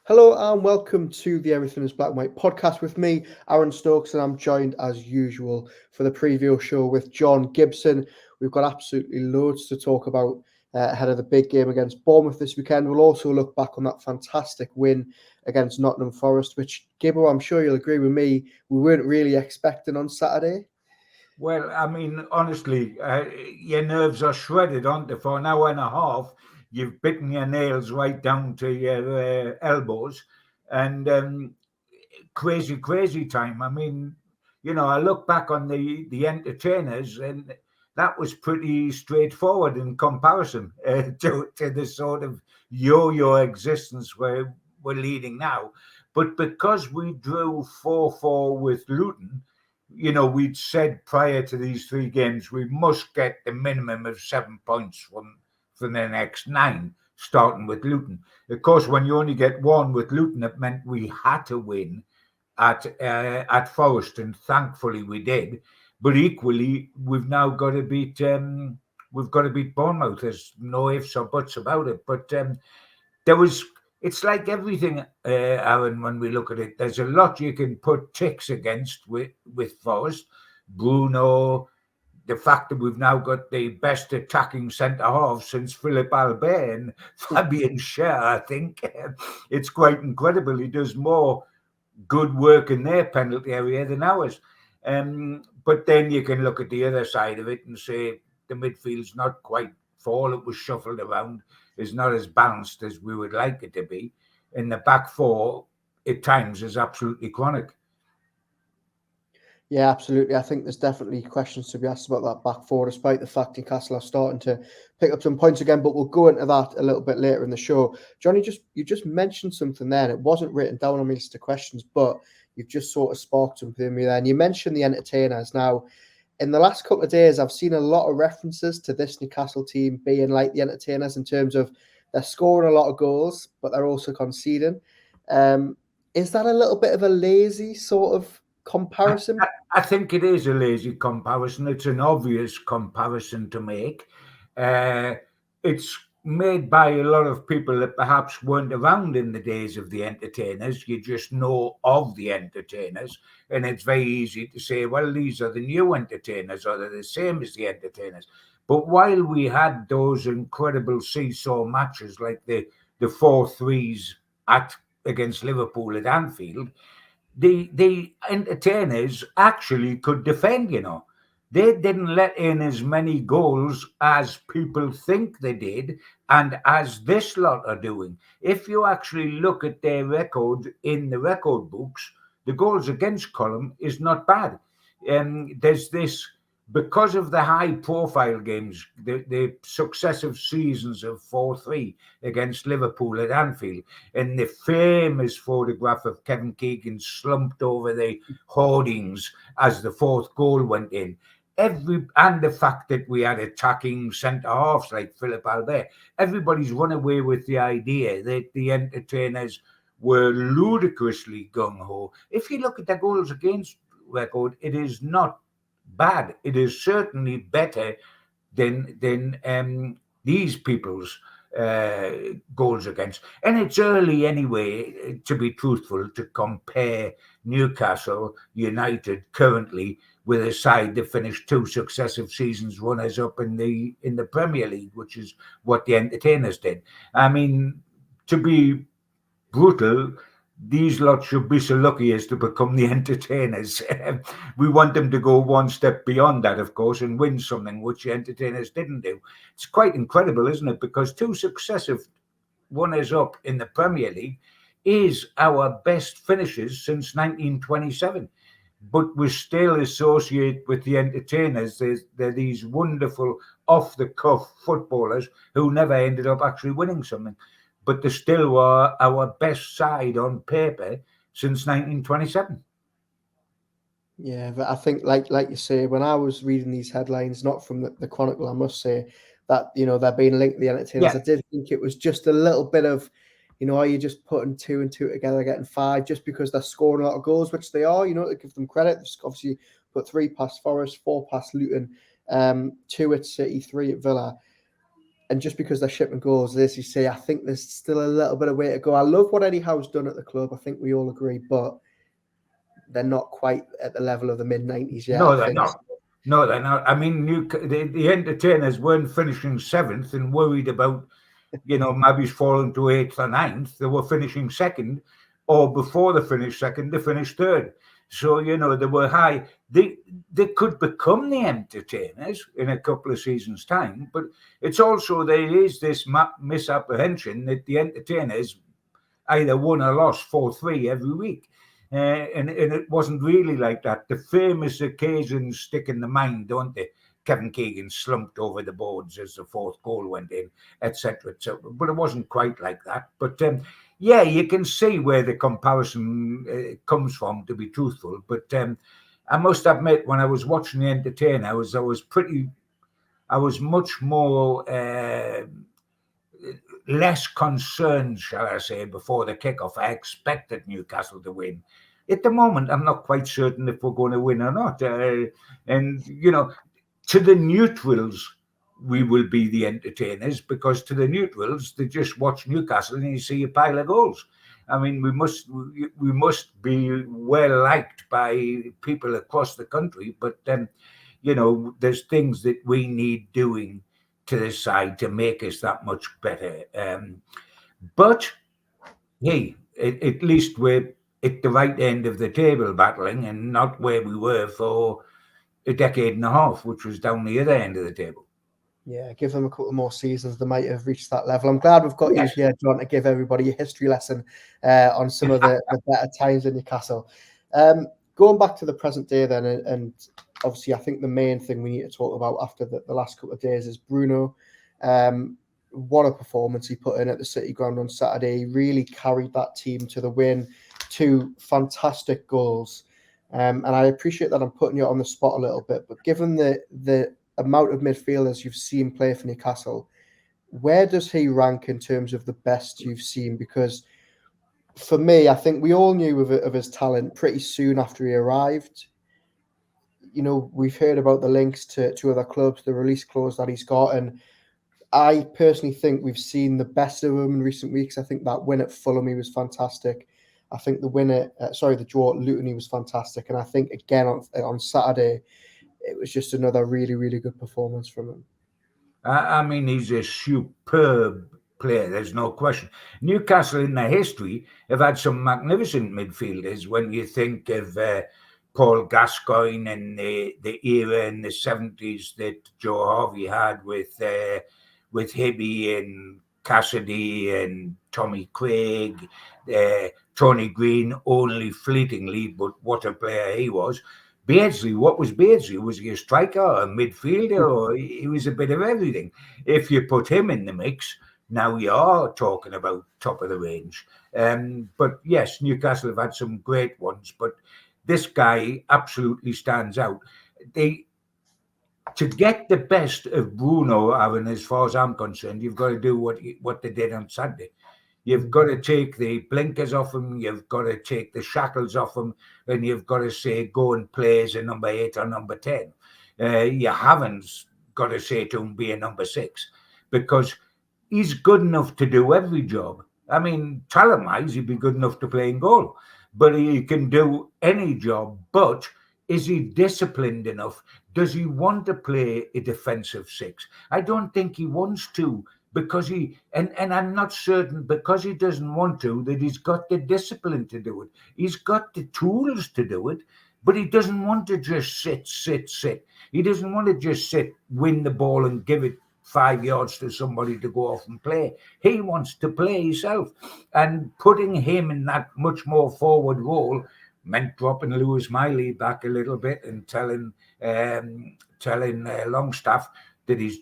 Hello and welcome to the Everything is Black and White podcast with me, Aaron Stokes, and I'm joined as usual for the preview show with John Gibson. We've got absolutely loads to talk about ahead of the big game against Bournemouth this weekend. We'll also look back on that fantastic win against Nottingham Forest, which, Gibbo, I'm sure you'll agree with me, we weren't really expecting on Saturday. Well, I mean, honestly, your nerves are shredded, aren't they? For an hour and a half, you've bitten your nails right down to your elbows, and crazy, crazy time. I mean, I look back on the entertainers, and that was pretty straightforward in comparison to the sort of yo-yo existence where we're leading now. But because we drew 4-4 with Luton, we'd said prior to these three games, we must get the minimum of 7 points from the next nine, starting with Luton. Of course, when you only get one with Luton, it meant we had to win at Forest, and thankfully we did. But equally, we've got to beat Bournemouth. There's no ifs or buts about it. But there was it's like everything, Aaron, when we look at it. There's a lot you can put ticks against with Forest. Bruno, the fact that we've now got the best attacking centre half since Philip Albert and Fabian Schär, I think. It's quite incredible. He does more good work in their penalty area than ours. But then you can look at the other side of it and say the midfield's not quite, for all it was shuffled around, is not as balanced as we would like it to be. And the back four, at times, is absolutely chronic. Yeah, absolutely. I think there's definitely questions to be asked about that back four, despite the fact Newcastle are starting to pick up some points again. But we'll go into that a little bit later in the show. Johnny, you just mentioned something there, and it wasn't written down on my list of questions, but you've just sort of sparked something in me there. And you mentioned the entertainers. Now, in the last couple of days, I've seen a lot of references to this Newcastle team being like the entertainers in terms of they're scoring a lot of goals, but they're also conceding. Is that a little bit of a lazy sort of comparison? I think it is a lazy comparison. It's an obvious comparison to make. It's made by a lot of people that perhaps weren't around in the days of the entertainers. You just know of the entertainers, and it's very easy to say, well, these are the new entertainers, or they're the same as the entertainers. But while we had those incredible seesaw matches like the 4-3s against Liverpool at Anfield, the entertainers actually could defend. They didn't let in as many goals as people think they did, and as this lot are doing. If you actually look at their record in the record books, the goals against column is not bad. There's this, because of the high profile games, the successive seasons of 4-3 against Liverpool at Anfield, and the famous photograph of Kevin Keegan slumped over the hoardings as the fourth goal went in. And the fact that we had attacking centre halves like Philip Albert, everybody's run away with the idea that the entertainers were ludicrously gung ho. If you look at the goals against record, it is not bad. It is certainly better than these people's goals against. And it's early anyway, to be truthful, to compare Newcastle United currently with a side that finished two successive seasons runners up in the Premier League, which is what the entertainers did. I mean, to be brutal, these lots should be so lucky as to become the entertainers. We want them to go one step beyond that, of course, and win something, which the entertainers didn't do. It's quite incredible, isn't it? Because two successive runners up in the Premier League is our best finishes since 1927. But we still associate with the entertainers. They're these wonderful off-the-cuff footballers who never ended up actually winning something. But they still were our best side on paper since 1927. Yeah, but I think, like you say, when I was reading these headlines, not from the Chronicle, I must say that they're being linked to the entertainers. Yeah, I did think it was just a little bit of, are you just putting two and two together, getting five, just because they're scoring a lot of goals, which they are. To give them credit, they've obviously put 3 past Forest, 4 past Luton, 2 at City, 3 at Villa. And just because they're shipping goals, as you say, I think there's still a little bit of way to go. I love what Eddie Howe's done at the club. I think we all agree, but they're not quite at the level of the mid-90s yet. No, they're not. No, they're not. I mean, the entertainers weren't finishing 7th and worried about, maybe falling to 8th or 9th. They were finishing 2nd, or before they finished 2nd, they finished 3rd. So, they were high. They could become the entertainers in a couple of seasons' time, but it's also, there is this misapprehension that the entertainers either won or lost 4-3 every week. And it wasn't really like that. The famous occasions stick in the mind, don't they? Kevin Keegan slumped over the boards as the 4th goal went in, etc. But it wasn't quite like that. But yeah, you can see where the comparison comes from, to be truthful. But I must admit, when I was watching the entertainer, I was much more less concerned, shall I say, before the kickoff. I expected Newcastle to win. At the moment, I'm not quite certain if we're going to win or not. And to the neutrals, we will be the entertainers, because to the neutrals, they just watch Newcastle and you see a pile of goals. I mean, we must be well liked by people across the country, but there's things that we need doing to the side to make us that much better. But hey, at least we're at the right end of the table battling, and not where we were for a decade and a half, which was down the other end of the table. Yeah, give them a couple more seasons, they might have reached that level. I'm glad we've got you here, John, to give everybody a history lesson on some of the better times in Newcastle. Going back to the present day then, and obviously I think the main thing we need to talk about after the last couple of days is Bruno. What a performance he put in at the City Ground on Saturday. He really carried that team to the win. 2 fantastic goals. And I appreciate that I'm putting you on the spot a little bit, but given the amount of midfielders you've seen play for Newcastle, where does he rank in terms of the best you've seen? Because for me, I think we all knew of his talent pretty soon after he arrived. We've heard about the links to other clubs, the release clause that he's got, and I personally think we've seen the best of him in recent weeks. I think that win at Fulham, he was fantastic. I think the draw at Luton, he was fantastic. And I think, again, on Saturday, it was just another really, really good performance from him. I mean, he's a superb player, there's no question. Newcastle in their history have had some magnificent midfielders. When you think of Paul Gascoigne and the era in the 70s that Joe Harvey had with Hibby and Cassidy and Tommy Craig, Tony Green only fleetingly, but what a player he was. Beardsley, what was Beardsley? Was he a striker, a midfielder, or he was a bit of everything? If you put him in the mix, now you are talking about top of the range. But yes, Newcastle have had some great ones, but this guy absolutely stands out. To get the best of Bruno, Aaron, as far as I'm concerned, you've got to do what they did on Sunday. You've got to take the blinkers off him, you've got to take the shackles off him, and you've got to say, go and play as a number 8 or number 10. You haven't got to say to him, be a number 6, because he's good enough to do every job. I mean, talent-wise, he'd be good enough to play in goal, but he can do any job. But is he disciplined enough? Does he want to play a defensive 6? I don't think he wants to, because and I'm not certain, because he doesn't want to, that he's got the discipline to do it. He's got the tools to do it, but he doesn't want to just sit. He doesn't want to just sit, win the ball and give it 5 yards to somebody to go off and play. He wants to play himself, and putting him in that much more forward role meant dropping Lewis Miley back a little bit and telling Longstaff that his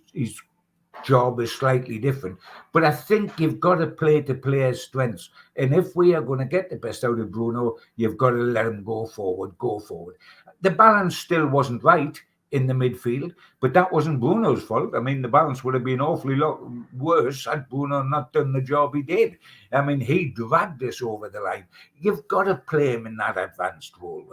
job is slightly different. But I think you've got to play to players' strengths, and if we are going to get the best out of Bruno, you've got to let him go forward. The balance still wasn't right in the midfield, but that wasn't Bruno's fault. I mean, the balance would have been awfully lot worse had Bruno not done the job he did. I mean, he dragged us over the line. You've got to play him in that advanced role,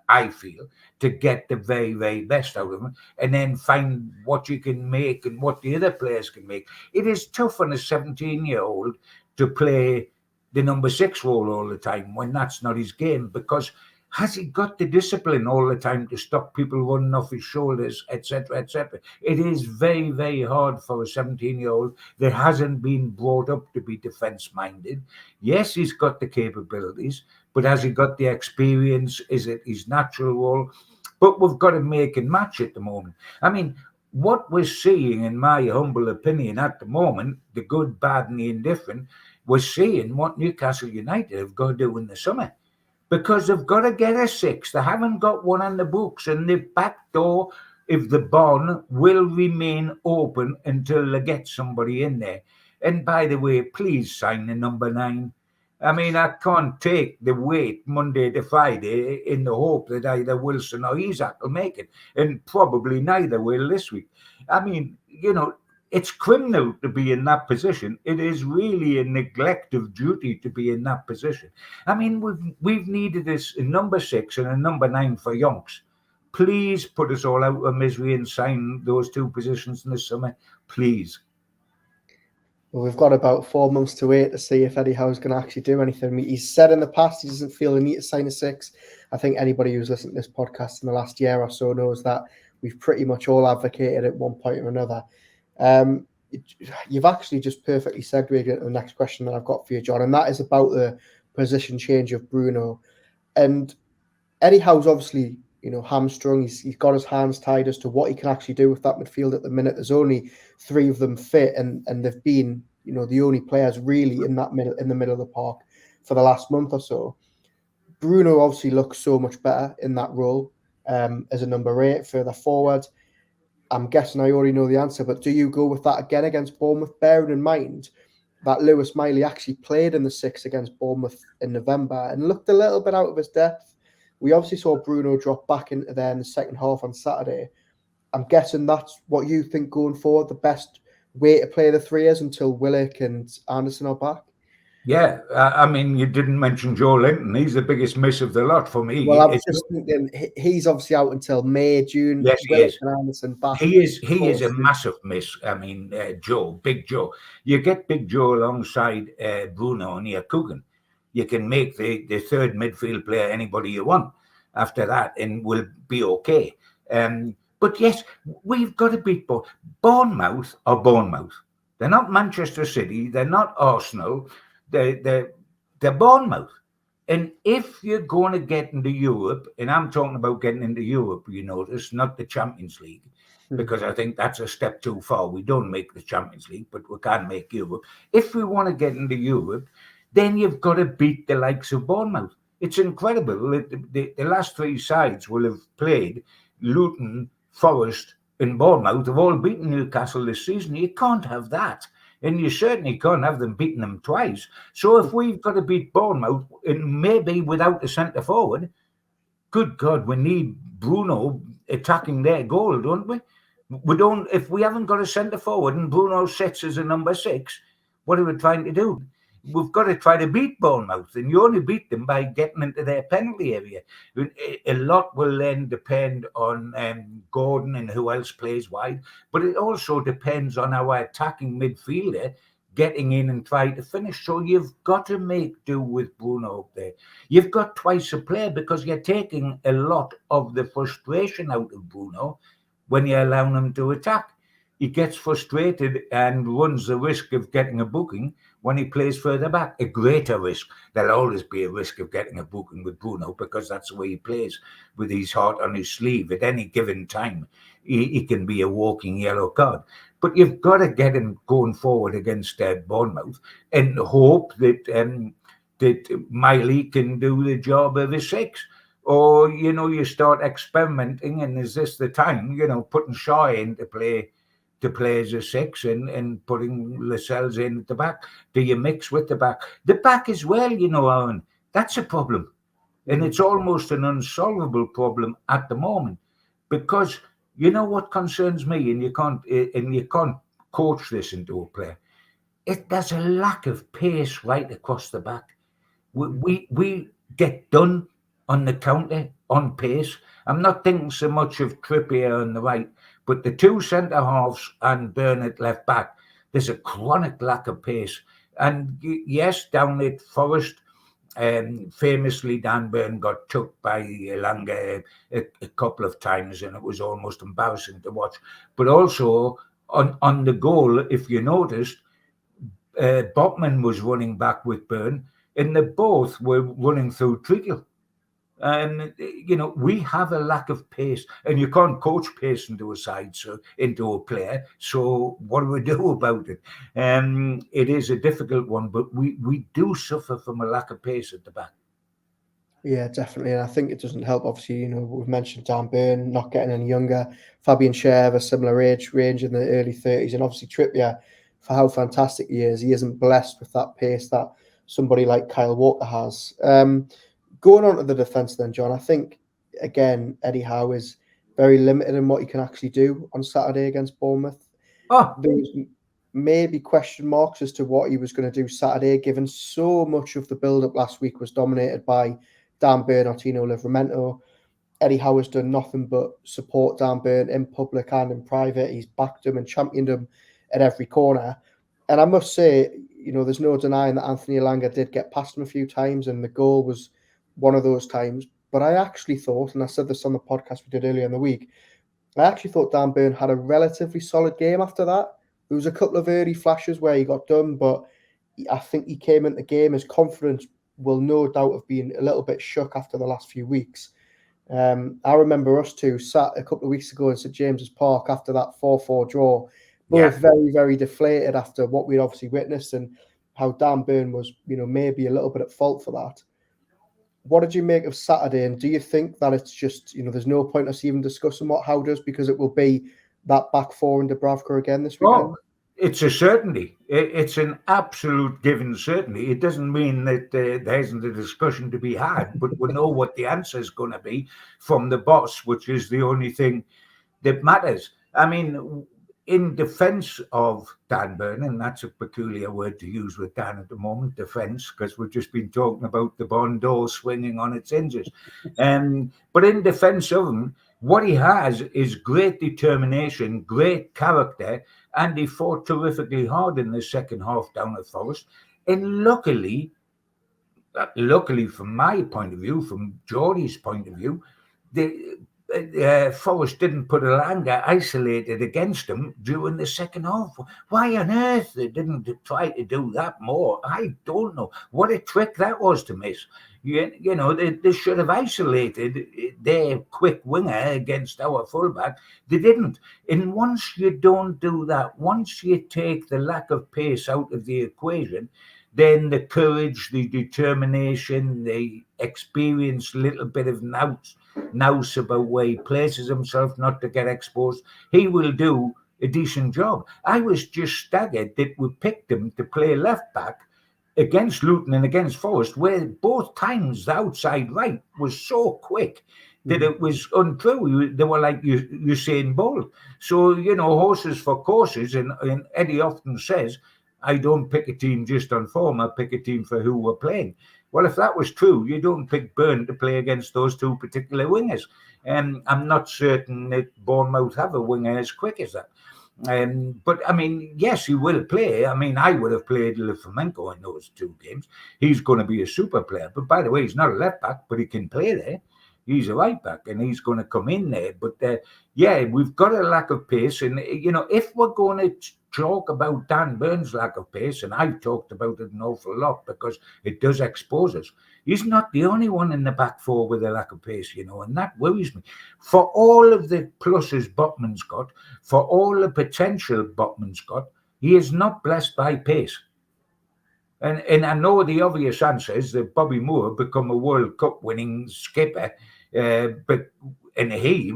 I feel, to get the very, very best out of him, and then find what you can make and what the other players can make. It is tough on a 17-year-old to play the number 6 role all the time when that's not his game, because has he got the discipline all the time to stop people running off his shoulders, etc., etc.? It is very, very hard for a 17-year-old that hasn't been brought up to be defence-minded. Yes, he's got the capabilities, but has he got the experience? Is it his natural role? But we've got to make and match at the moment. I mean, what we're seeing, in my humble opinion, at the moment, the good, bad, and the indifferent, we're seeing what Newcastle United have got to do in the summer. Because they've got to get a 6. They haven't got one on the books, and the back door, if the barn, will remain open until they get somebody in there. And by the way, please sign the number 9. I mean, I can't take the weight Monday to Friday in the hope that either Wilson or Isaac will make it, and probably neither will this week. I mean, it's criminal to be in that position. It is really a neglect of duty to be in that position. I mean, we've needed this a number 6 and a number 9 for Yonks. Please put us all out of misery and sign those 2 positions in the summer, please. Well, we've got about 4 months to wait to see if Eddie Howe's going to actually do anything. He's said in the past he doesn't feel the need to sign a 6. I think anybody who's listened to this podcast in the last year or so knows that we've pretty much all advocated at one point or another. You've actually just perfectly segued into the next question that I've got for you, John, and that is about the position change of Bruno. And Eddie Howe's obviously, hamstrung. He's got his hands tied as to what he can actually do with that midfield at the minute. There's only 3 of them fit, and they've been, the only players really in the middle of the park for the last month or so. Bruno obviously looks so much better in that role as a number 8 further forward. I'm guessing I already know the answer, but do you go with that again against Bournemouth, bearing in mind that Lewis Miley actually played in the 6 against Bournemouth in November and looked a little bit out of his depth? We obviously saw Bruno drop back into there in the second half on Saturday. I'm guessing that's what you think going forward, the best way to play the 3 is until Willock and Anderson are back? Yeah, I mean, you didn't mention Joe Linton. He's the biggest miss of the lot for me. Well, I was just thinking he's obviously out until May, June. Yes, he is. And Anderson back. He is a massive miss. I mean, Big Joe. You get Big Joe alongside Bruno and you're cooking. You can make the 3rd midfield player anybody you want after that and we'll be okay. But yes, we've got to beat Bournemouth or Bournemouth. They're not Manchester City. They're not Arsenal. They're Bournemouth. And if you're going to get into Europe, and I'm talking about getting into Europe, you notice, not the Champions League, because I think that's a step too far. We don't make the Champions League, but we can make Europe. If we want to get into Europe, then you've got to beat the likes of Bournemouth. It's incredible. The last 3 sides will have played. Luton, Forest, and Bournemouth have all beaten Newcastle this season. You can't have that. And you certainly can't have them beating them twice. So if we've got to beat Bournemouth, and maybe without the centre forward, good God, we need Bruno attacking their goal, don't we? We don't. If we haven't got a centre forward and Bruno sits as a number 6, what are we trying to do? We've got to try to beat Bournemouth, and you only beat them by getting into their penalty area. A lot will then depend on Gordon and who else plays wide, but it also depends on our attacking midfielder getting in and trying to finish. So you've got to make do with Bruno up there. You've got twice a player because you're taking a lot of the frustration out of Bruno when you're allowing him to attack. He gets frustrated and runs the risk of getting a booking when he plays further back. A greater risk. There'll always be a risk of getting a booking with Bruno because that's the way he plays, with his heart on his sleeve. At any given time, he can be a walking yellow card. But you've got to get him going forward against Bournemouth and hope that Miley can do the job of a 6. Or, you start experimenting, and is this the time, putting Shaw in to play as a 6 and putting Lascelles in at the back? Do you mix with the back? The back as well, Aaron, that's a problem. And it's almost an unsolvable problem at the moment because You know what concerns me, and you can't coach this into a player. There's a lack of pace right across the back. We get done on the counter on pace. I'm not thinking so much of Trippier on the right, but the two centre halves and Burn at left back. There's a chronic lack of pace. And yes, down at Forest, famously, Dan Burn got took by Elanga a couple of times, and it was almost embarrassing to watch. But also on the goal, if you noticed, Botman was running back with Burn, and they both were running through Treacle. And we have a lack of pace, and you can't coach pace into a side, so into a player. So what do we do about it? It is a difficult one, but we do suffer from a lack of pace at the back. Yeah, definitely. And I think it doesn't help. Obviously, we've mentioned Dan Burn not getting any younger. Fabian Schär, a similar age range in the early 30s. And obviously Trippier, for how fantastic he isn't blessed with that pace that somebody like Kyle Walker has. Going on to the defence then, John, I think, again, Eddie Howe is very limited in what he can actually do on Saturday against Bournemouth. There's maybe question marks as to what he was going to do Saturday, given so much of the build-up last week was dominated by Dan Burn or Tino Livramento. Eddie Howe has done nothing but support Dan Burn in public and in private. He's backed him and championed him at every corner. And I must say, there's no denying that Anthony Elanga did get past him a few times, and the goal was one of those times. But I actually thought, and I said this on the podcast we did earlier in the week, I actually thought Dan Burn had a relatively solid game after that. There was a couple of early flashes where he got done, but I think he came into the game. His confidence will no doubt have been a little bit shook after the last few weeks. I remember us two sat a couple of weeks ago in St James's Park after that 4-4 draw, both very, very deflated after what we'd obviously witnessed and how Dan Burn was, maybe a little bit at fault for that. What did you make of Saturday? And do you think that it's just, there's no point us even discussing what Howe does because it will be that back four in Dubravka again this weekend? Oh, it's a certainty. It's an absolute given certainty. It doesn't mean that there isn't a discussion to be had, but we know what the answer is going to be from the boss, which is the only thing that matters. I mean, in defence of Dan Burn, and that's a peculiar word to use with Dan at the moment, defence, because we've just been talking about the barn door swinging on its hinges. But in defence of him, what he has is great determination, great character, and he fought terrifically hard in the second half down at Forest. And luckily from my point of view, from Geordie's point of view, Forest didn't put Elanga isolated against him during the second half. Why on earth they didn't try to do that more? I don't know. What a trick that was to miss. They should have isolated their quick winger against our fullback. They didn't. And once you don't do that, once you take the lack of pace out of the equation, then the courage, the determination, the experience, little bit of nous about where he places himself not to get exposed, he will do a decent job. I was just staggered that we picked him to play left back against Luton and against Forest, where both times the outside right was so quick that it was untrue. They were like Usain Bolt. So, horses for courses, and Eddie often says, I don't pick a team just on form, I pick a team for who we're playing. Well, if that was true, you don't pick Burn to play against those two particular wingers. I'm not certain that Bournemouth have a winger as quick as that. But, I mean, yes, he will play. I mean, I would have played Flamenco in those two games. He's going to be a super player. But, by the way, he's not a left back, but he can play there. He's a right back, and he's going to come in there. But, we've got a lack of pace. And, if we're going to talk about Dan Burn's lack of pace, and I've talked about it an awful lot because it does expose us, he's not the only one in the back four with a lack of pace, and that worries me. For all of the pluses Botman's got, for all the potential Botman's got, he is not blessed by pace. And I know the obvious answer is that Bobby Moore become a World Cup winning skipper, and he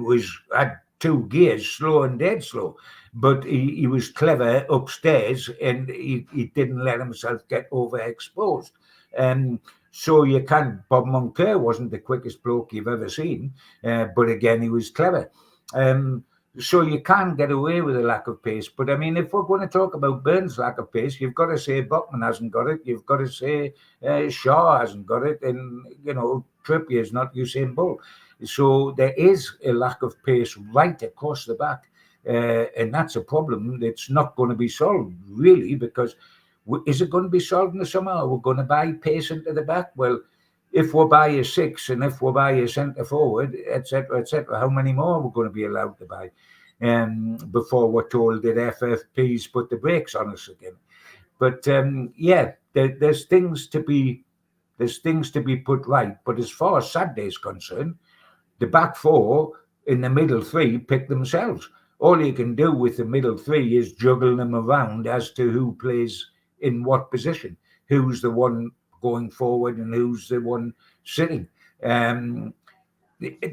had 2 gears, slow and dead slow. But he was clever upstairs, and he didn't let himself get overexposed. So you can't. Bob Moncur wasn't the quickest bloke you've ever seen, but again, he was clever. So you can't get away with a lack of pace. But I mean, if we're going to talk about Burns' lack of pace, you've got to say Buckman hasn't got it. You've got to say Shaw hasn't got it. And, Trippier is not Usain Bolt. So there is a lack of pace right across the back. And that's a problem that's not going to be solved, really, because is it going to be solved in the summer? Are we going to buy pace into the back? Well, if we buy a 6 and if we buy a centre forward, etc., how many more are we going to be allowed to buy? Before we're told that FFP's put the brakes on us again. But there's things to be put right. But as far as Saturday's concerned, the back four in the middle three pick themselves. All you can do with the middle three is juggle them around as to who plays in what position, who's the one going forward and who's the one sitting. The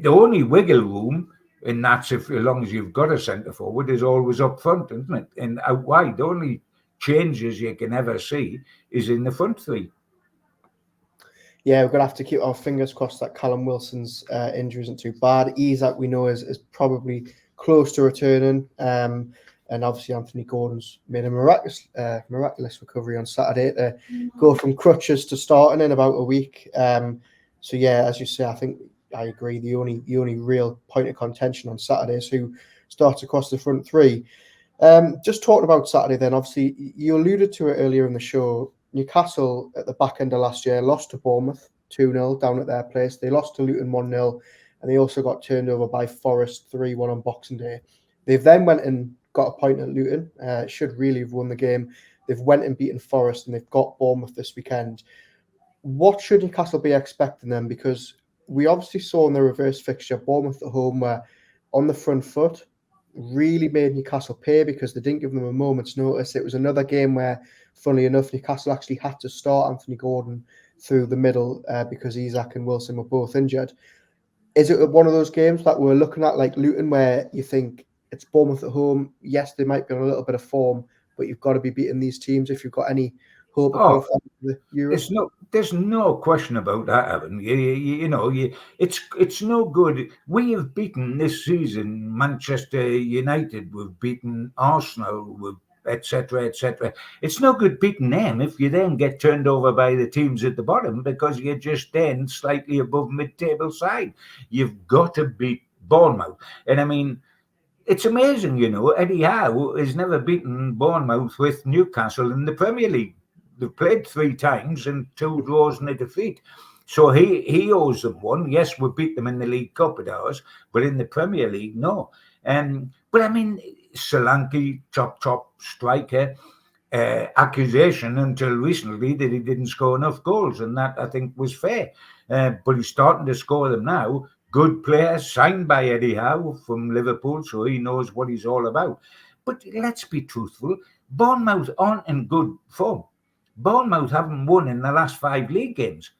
only wiggle room, and that's as long as you've got a centre forward, is always up front, isn't it? And out wide, the only changes you can ever see is in the front three. Yeah, we're going to have to keep our fingers crossed that Callum Wilson's injury isn't too bad. Isak, we know, is probably close to returning. And obviously Anthony Gordon's made a miraculous recovery on Saturday to go from crutches to starting in about a week. So yeah, as you say, I think I agree. The only real point of contention on Saturday is who starts across the front three. Just talking about Saturday then, obviously you alluded to it earlier in the show. Newcastle at the back end of last year lost to Bournemouth 2-0 down at their place. They lost to Luton 1-0, and they also got turned over by Forest 3-1 on Boxing Day. They've then went and got a point at Luton. Should really have won the game. They've went and beaten Forest, and they've got Bournemouth this weekend. What should Newcastle be expecting then? Because we obviously saw in the reverse fixture, Bournemouth at home were on the front foot, really made Newcastle pay because they didn't give them a moment's notice. It was another game where, funnily enough, Newcastle actually had to start Anthony Gordon through the middle because Isak and Wilson were both injured. Is it one of those games that we're looking at like Luton where you think it's Bournemouth at home? Yes, they might be on a little bit of form, but you've got to be beating these teams if you've got any hope of qualifying for the Euro. There's no question about that, Evan. It's no good. We have beaten this season Manchester United. We've beaten Arsenal. Etc. It's no good beating them if you then get turned over by the teams at the bottom because you're just then slightly above mid-table side. You've got to beat Bournemouth. And I mean, it's amazing, Eddie Howe has never beaten Bournemouth with Newcastle in the Premier League. They've played 3 times and 2 draws and a defeat. So he owes them one. Yes, we beat them in the League Cup at ours, but in the Premier League, no. But I mean, Solanki, top striker, accusation until recently that he didn't score enough goals, and that I think was fair. But he's starting to score them now. Good player, signed by Eddie Howe from Liverpool, so he knows what he's all about. But let's be truthful, Bournemouth aren't in good form. Bournemouth haven't won in the last 5 league games.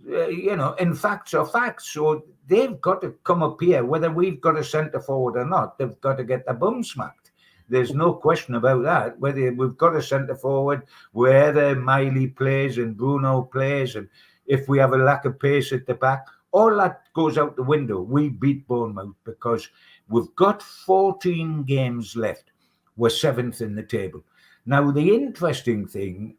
And facts are facts. So they've got to come up here, whether we've got a centre forward or not. They've got to get the bum smacked. There's no question about that. Whether we've got a centre forward, whether Miley plays and Bruno plays, and if we have a lack of pace at the back, all that goes out the window. We beat Bournemouth because we've got 14 games left. We're 7th in the table. Now, the interesting thing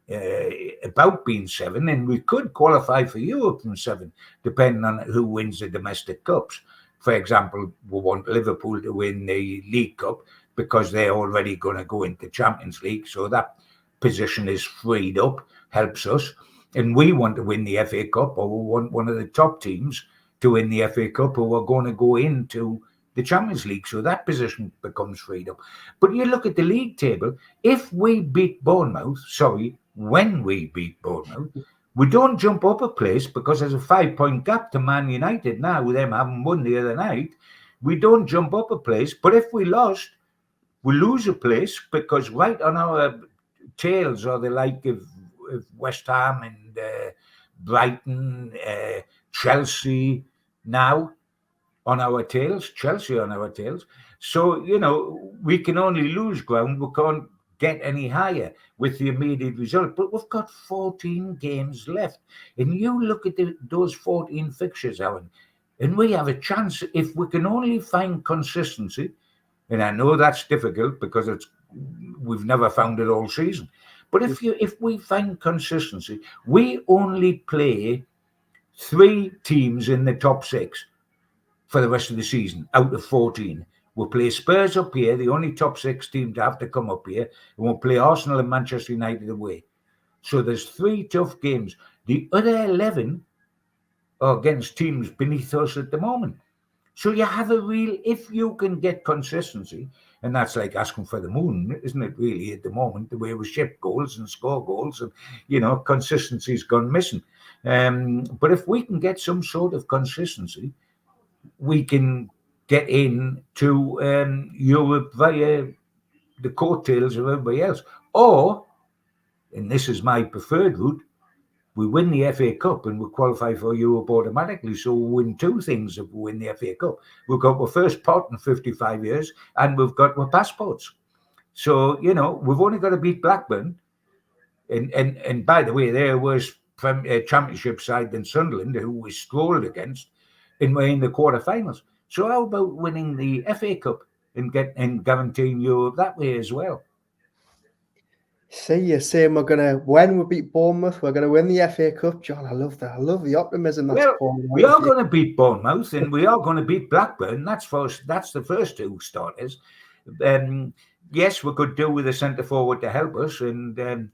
about being 7, and we could qualify for Europe from 7, depending on who wins the domestic cups. For example, we want Liverpool to win the League Cup because they're already going to go into Champions League. So that position is freed up, helps us. And we want to win the FA Cup, or we want one of the top teams to win the FA Cup, or we're going to go into the Champions League, so that position becomes freed up. But you look at the league table, if we beat Bournemouth, when we beat Bournemouth, we don't jump up a place because there's a 5-point gap to Man United now, with them having won the other night. We don't jump up a place, but if we lost, we lose a place because right on our tails are the like of West Ham and Brighton, Chelsea now. On our tails, Chelsea on our tails. So, we can only lose ground. We can't get any higher with the immediate result. But we've got 14 games left. And you look at those 14 fixtures, Alan, and we have a chance if we can only find consistency And I know that's difficult because we've never found it all season. But if we find consistency, we only play 3 teams in the top 6 for the rest of the season out of 14. We'll play Spurs up here, the only top 6 team to have to come up here, and we'll play Arsenal and Manchester United away. So there's 3 tough games. The other 11 are against teams beneath us at the moment. So you have if you can get consistency, and that's like asking for the moon, isn't it, really, at the moment, the way we ship goals and score goals, and, consistency's gone missing. But if we can get some sort of consistency, we can get into Europe via the coattails of everybody else. Or, and this is my preferred route, we win the FA Cup and we qualify for Europe automatically. So we win 2 things if we win the FA Cup. We've got our first pot in 55 years and we've got our passports. So, we've only got to beat Blackburn. And by the way, there was from a championship side than Sunderland, who we strolled against, and we're in the quarterfinals. So how about winning the FA Cup and guaranteeing Europe that way as well? See, you're saying when we beat Bournemouth, we're going to win the FA Cup. John, I love that. I love the optimism that's pouring out. We are going to beat Bournemouth and we are going to beat Blackburn. That's the first 2 starters. Yes, we could do with a centre forward to help us. And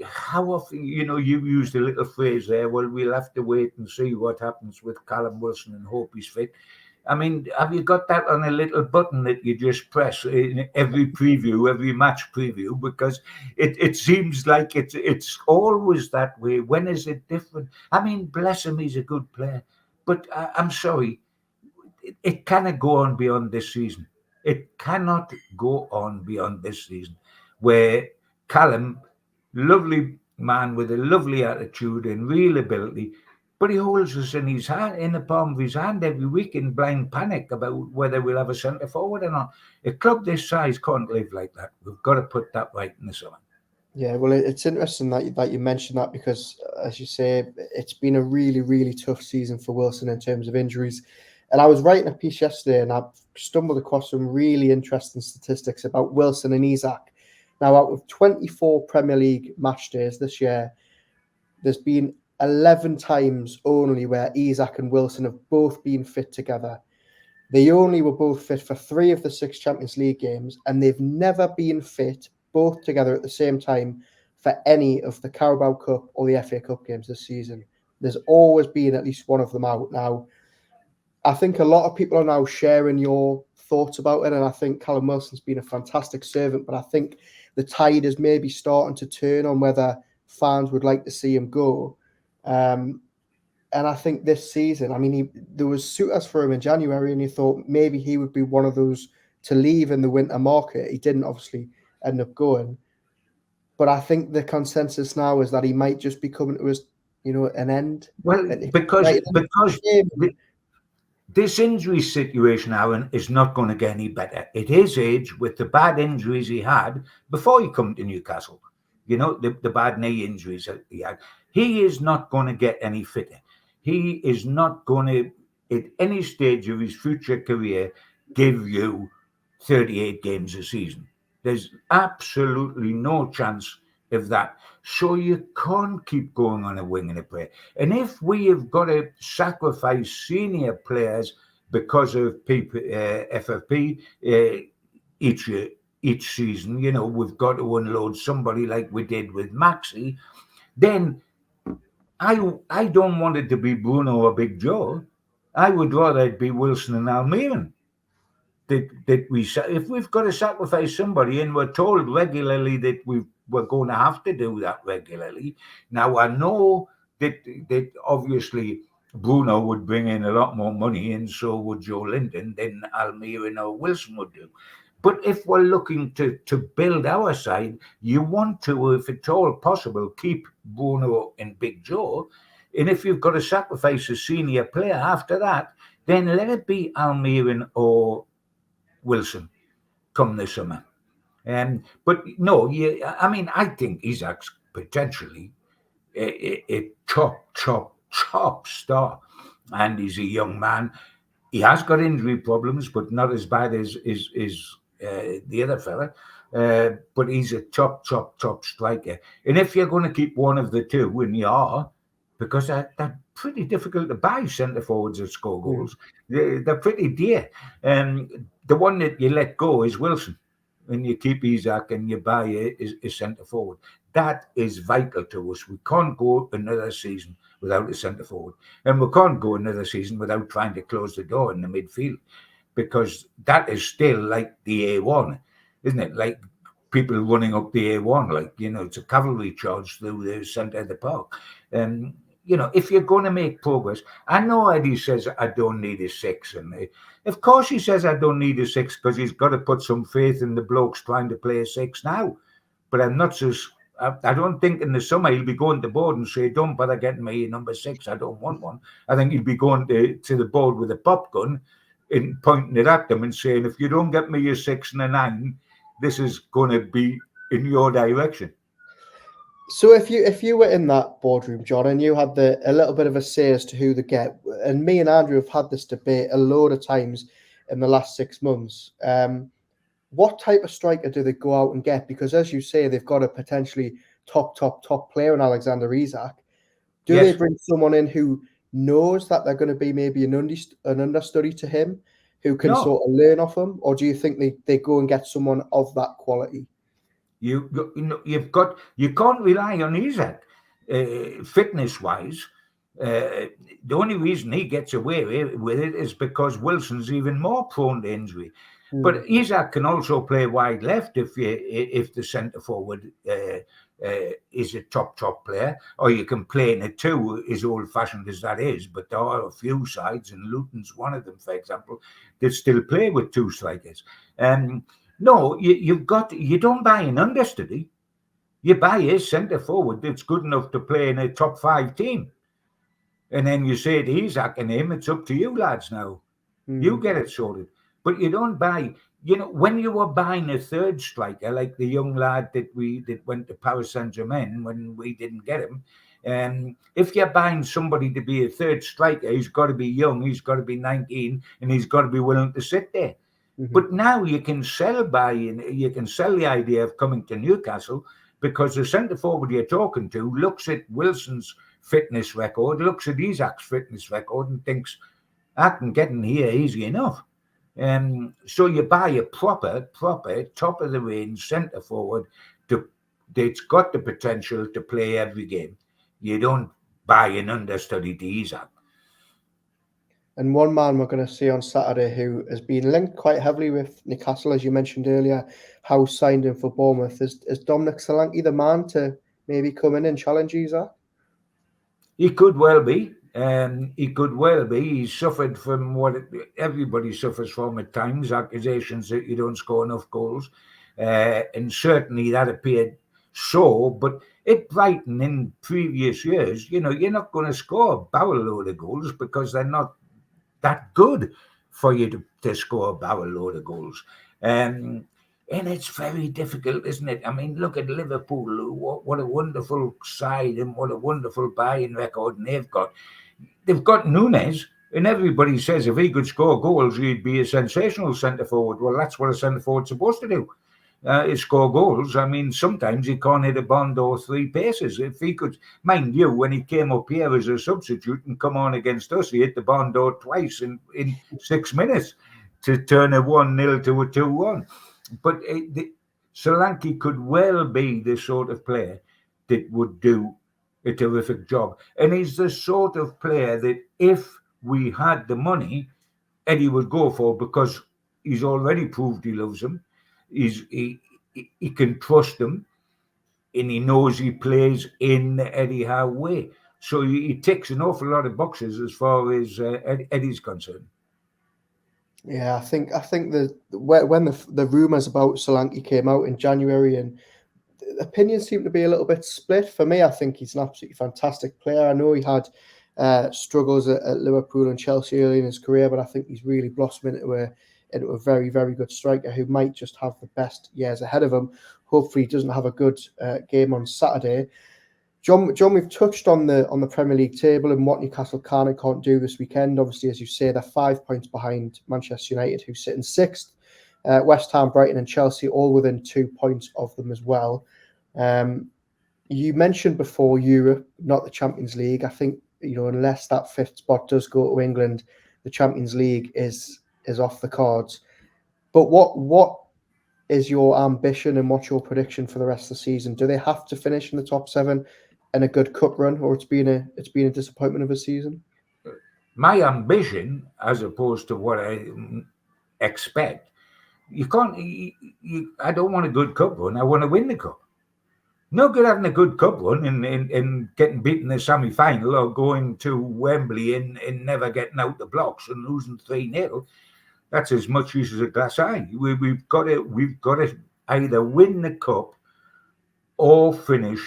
how often, you used a little phrase there, well, we'll have to wait and see what happens with Callum Wilson and hope he's fit. I mean, have you got that on a little button that you just press in every preview, every match preview? Because it seems like it's always that way. When is it different? I mean, bless him, he's a good player. But I'm sorry, it cannot go on beyond this season. It cannot go on beyond this season, where Callum, lovely man with a lovely attitude and real ability, but he holds us in the palm of his hand every week in blind panic about whether we'll have a centre forward or not. A club this size can't live like that. We've got to put that right in the summer. Yeah, well, it's interesting that you mentioned that because, as you say, it's been a really, really tough season for Wilson in terms of injuries. And I was writing a piece yesterday and I stumbled across some really interesting statistics about Wilson and Isak. Now, out of 24 Premier League match days this year, there's been 11 times only where Isak and Wilson have both been fit together. They only were both fit for 3 of the 6 Champions League games, and they've never been fit both together at the same time for any of the Carabao Cup or the FA Cup games this season. There's always been at least one of them out. Now, I think a lot of people are now sharing your thoughts about it, and I think Callum Wilson's been a fantastic servant, but I think the tide is maybe starting to turn on whether fans would like to see him go. And I think this season, I mean, there was suitors for him in January, and you thought maybe he would be one of those to leave in the winter market. He didn't obviously end up going. But I think the consensus now is that he might just be coming to his, an end. Well, because this injury situation, Aaron, is not going to get any better. At his age, with the bad injuries he had before he came to Newcastle, the bad knee injuries that he had, he is not going to get any fitter. He is not going to, at any stage of his future career, give you 38 games a season. There's absolutely no chance of that. So you can't keep going on a wing and a prayer. And if we have got to sacrifice senior players because of FFP each season, we've got to unload somebody like we did with Maxi, then I don't want it to be Bruno or Big Joe. I would rather it be Wilson and Almiron. If we've got to sacrifice somebody, and we're told regularly that we're going to have to do that regularly. Now, I know that obviously Bruno would bring in a lot more money, and so would Joe Linton, than Almiron or Wilson would do. But if we're looking to build our side, you want to, if at all possible, keep Bruno and Big Joe. And if you've got to sacrifice a senior player after that, then let it be Almiron or Wilson come this summer. But no, I think Isak's potentially a top star, and he's a young man. He has got injury problems, but not as bad as the other fella. But he's a top striker. And if you're going to keep one of the two, and you are, because they're pretty difficult to buy centre forwards that score goals. They're pretty dear. The one that you let go is Wilson, and you keep Isaac and you buy a centre forward. That is vital to us. We can't go another season without a centre forward, and we can't go another season without trying to close the door in the midfield, because that is still like the A1, isn't it? Like people running up the A1, like, it's a cavalry charge through the centre of the park. If you're going to make progress, I know Eddie says I don't need a 6, and of course he says I don't need a 6 because he's got to put some faith in the blokes trying to play a 6 now. But I'm not so. I don't think in the summer he'll be going to board and say, "Don't bother getting me a number 6. I don't want one." I think he'll be going to the board with a pop gun and pointing it at them and saying, "If you don't get me a 6 and a 9, this is going to be in your direction." So if you were in that boardroom, John, and you had a little bit of a say as to who they get, and me and Andrew have had this debate a load of times in the last 6 months, what type of striker do they go out and get? Because as you say, they've got a potentially top player in Alexander Isak. Do they bring someone in who knows that they're going to be maybe an understudy to him, who can sort of learn off him, or do you think they go and get someone of that quality? You can't rely on Isak fitness wise. The only reason he gets away with it is because Wilson's even more prone to injury. But Isak can also play wide left if the centre forward is a top player, or you can play in a 2, as old fashioned as that is. But there are a few sides, and Luton's one of them, for example, that still play with 2 strikers. No, you don't buy an understudy. You buy a centre forward that's good enough to play in a top 5 team. And then you say to Isak and him, "It's up to you, lads, now. You get it sorted." But you don't buy, when you were buying a 3rd striker, like the young lad that went to Paris Saint-Germain when we didn't get him, if you're buying somebody to be a 3rd striker, he's got to be young, he's got to be 19, and he's got to be willing to sit there. But now you can sell the idea of coming to Newcastle, because the centre forward you're talking to looks at Wilson's fitness record, looks at Isak's fitness record, and thinks, "I can get in here easy enough." So you buy a proper top of the range centre forward that's got the potential to play every game. You don't buy an understudy to Isak. And one man we're going to see on Saturday who has been linked quite heavily with Newcastle, as you mentioned earlier, Howe signed him for Bournemouth. Is Dominic Solanki the man to maybe come in and challenge Isak? He could well be. He suffered from what everybody suffers from at times, accusations that you don't score enough goals. And certainly that appeared so. But at Brighton in previous years, you're not going to score a barrel load of goals because they're not that good for you to score a barrel load of goals. And it's very difficult, isn't it? I mean, look at Liverpool. What a wonderful side and what a wonderful buying record they've got. They've got Nunes, and everybody says if he could score goals, he'd be a sensational centre forward. Well, that's what a centre forward's supposed to do. Is score goals. I mean, sometimes he can't hit a bond or 3 paces. If he could, mind you, when he came up here as a substitute and come on against us, he hit the bond door twice in 6 minutes to turn a 1-0 to a 2-1. But Solanki could well be the sort of player that would do a terrific job. And he's the sort of player that if we had the money, Eddie would go for, because he's already proved he loves him. He can trust him, and he knows he plays in the Eddie Howe way. So he ticks an awful lot of boxes as far as Eddie's concerned. Yeah, I think when the rumours about Solanki came out in January, and the opinions seem to be a little bit split. For me, I think he's an absolutely fantastic player. I know he had struggles at Liverpool and Chelsea early in his career, but I think he's really blossomed into a very, very good striker who might just have the best years ahead of him. Hopefully he doesn't have a good game on Saturday. John, we've touched on the Premier League table and what Newcastle can and can't do this weekend. Obviously, as you say, they're 5 points behind Manchester United, who sit in 6th. West Ham, Brighton and Chelsea all within 2 points of them as well. You mentioned before Europe, not the Champions League. I think, unless that 5th spot does go to England, the Champions League is off the cards. But what is your ambition and what's your prediction for the rest of the season? Do they have to finish in the top 7 and a good cup run, or it's been a disappointment of a season? My ambition, as opposed to what I expect, you can't. I don't want a good cup run. I want to win the cup. No good having a good cup run and getting beaten in the semi-final, or going to Wembley and never getting out the blocks and losing 3-0. That's as much use as a glass eye. We've got to either win the cup or finish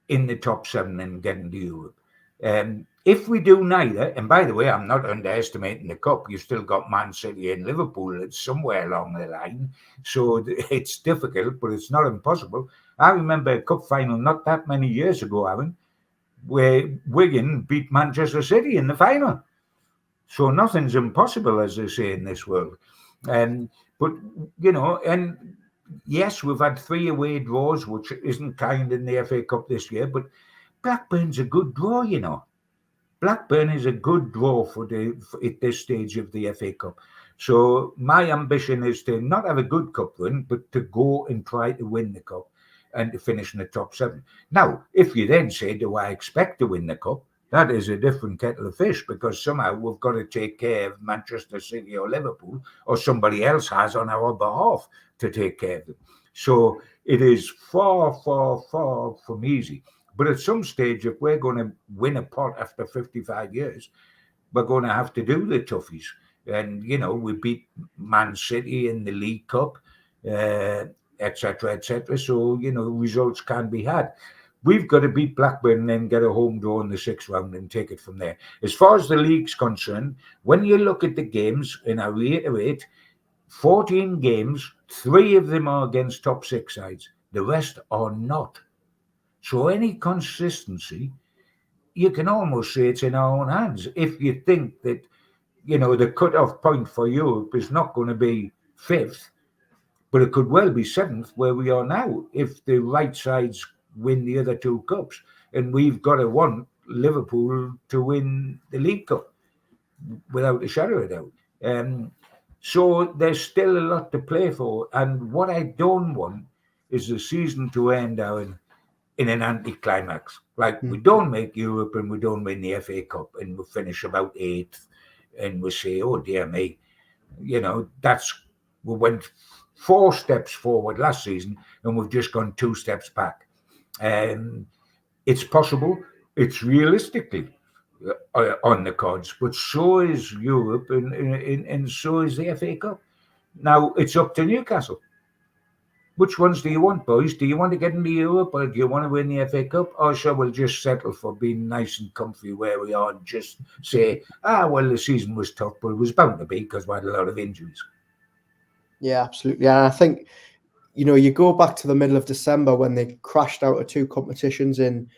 in the top 7 and get into Europe. If we do neither, and by the way, I'm not underestimating the cup. You've still got Man City and Liverpool. It's somewhere along the line, so it's difficult, but it's not impossible. I remember a cup final not that many years ago, Aaron, where Wigan beat Manchester City in the final. So nothing's impossible, as they say in this world. But, and yes, we've had 3 away draws, which isn't kind in the FA Cup this year, but Blackburn's a good draw, Blackburn is a good draw at this stage of the FA Cup. So my ambition is to not have a good cup run, but to go and try to win the cup and to finish in the top 7. Now, if you then say, do I expect to win the cup? That is a different kettle of fish, because somehow we've got to take care of Manchester City or Liverpool, or somebody else has on our behalf to take care of them. So it is far, far, far from easy. But at some stage, if we're going to win a pot after 55 years, we're going to have to do the toughies. And, we beat Man City in the League Cup, etc., etc. So, results can be had. We've got to beat Blackburn and then get a home draw in the 6th round and take it from there. As far as the league's concerned, when you look at the games, and I reiterate, 14 games, 3 of them are against top 6 sides. The rest are not. So any consistency, you can almost say it's in our own hands. If you think that, the cut-off point for Europe is not going to be 5th, but it could well be 7th, where we are now, if the right sides win the other 2 cups. And we've got to want Liverpool to win the League Cup, without a shadow of a doubt. So there's still a lot to play for. And what I don't want is the season to end in an anticlimax. Like, we don't make Europe and we don't win the FA Cup and we finish about 8th and we say, oh dear me, we went 4 steps forward last season and we've just gone 2 steps back. It's possible, it's realistically on the cards, but so is Europe and so is the FA Cup. Now it's up to Newcastle. Which ones do you want, boys? Do you want to get into Europe, or do you want to win the FA Cup? Or shall we just settle for being nice and comfy where we are and just say, well, the season was tough, but it was bound to be because we had a lot of injuries? Yeah, absolutely. And I think, you go back to the middle of December when they crashed out of 2 competitions in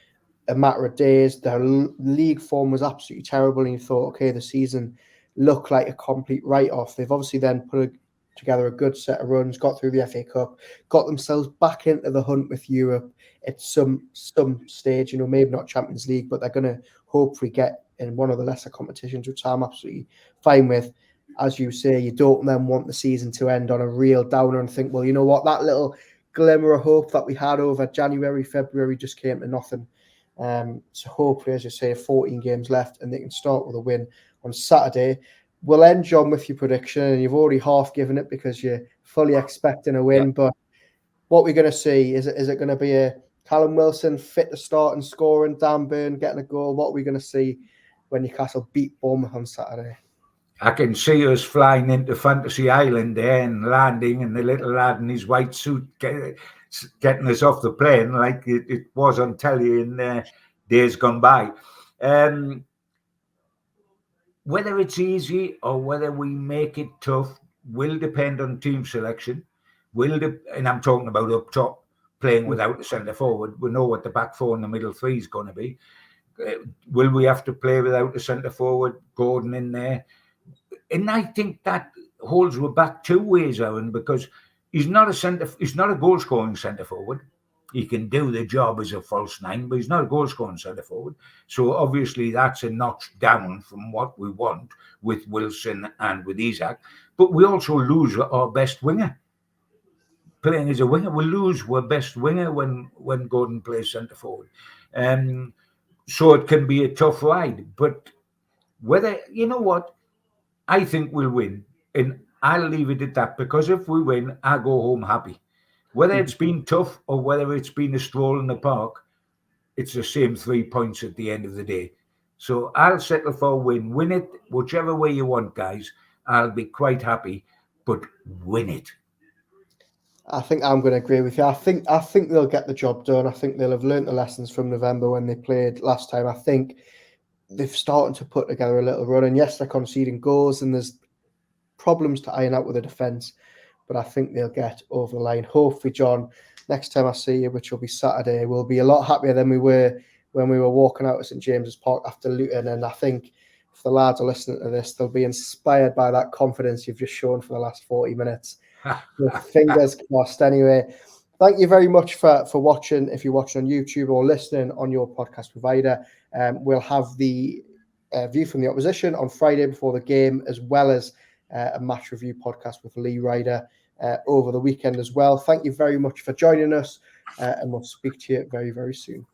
a matter of days. Their league form was absolutely terrible, and you thought, okay, the season looked like a complete write-off. They've obviously then put together a good set of runs, got through the FA Cup, got themselves back into the hunt with Europe at some stage, maybe not Champions League, but they're going to hopefully get in one of the lesser competitions, which I'm absolutely fine with. As you say, you don't then want the season to end on a real downer and think, well, you know what, that little glimmer of hope that we had over January, February just came to nothing. So hopefully, as you say, 14 games left and they can start with a win on Saturday. We'll end, John, with your prediction, and you've already half given it because you're fully expecting a win. Yeah. But what we're going to see, is it going to be a Callum Wilson fit to start and scoring, Dan Burn getting a goal? What are we going to see when Newcastle beat Bournemouth on Saturday? I can see us flying into Fantasy Island there and landing, and the little lad in his white suit getting us off the plane like it was on telly in days gone by. Whether it's easy or whether we make it tough will depend on team selection. And I'm talking about up top, playing without a centre forward. We know what the back 4 and the middle 3 is going to be. Will we have to play without a centre forward, Gordon in there? And I think that holds we're back 2 ways, Aaron, because he's not a goal scoring centre forward. He can do the job as a false nine, but he's not a goal scoring centre forward. So obviously that's a notch down from what we want with Wilson and with Isak. But we also lose our best winger. Playing as a winger, we lose our best winger when Gordon plays centre forward. So it can be a tough ride. But whether, you know what, I think we'll win. And I'll leave it at that, because if we win, I go home happy. Whether it's been tough or whether it's been a stroll in the park, it's the same 3 points at the end of the day. So I'll settle for a win. Win it, whichever way you want, guys. I'll be quite happy, but win it. I think I'm going to agree with you. I think they'll get the job done. I think they'll have learnt the lessons from November when they played last time. I think they've started to put together a little run. And yes, they're conceding goals and there's problems to iron out with the defence. But I think they'll get over the line. Hopefully, John, next time I see you, which will be Saturday, we'll be a lot happier than we were when we were walking out of St James's Park after Luton. And I think if the lads are listening to this, they'll be inspired by that confidence you've just shown for the last 40 minutes. With fingers crossed. Anyway, thank you very much for watching. If you're watching on YouTube or listening on your podcast provider, we'll have the view from the opposition on Friday before the game, as well as a match review podcast with Lee Ryder over the weekend as well. Thank you very much for joining us, and we'll speak to you very, very soon.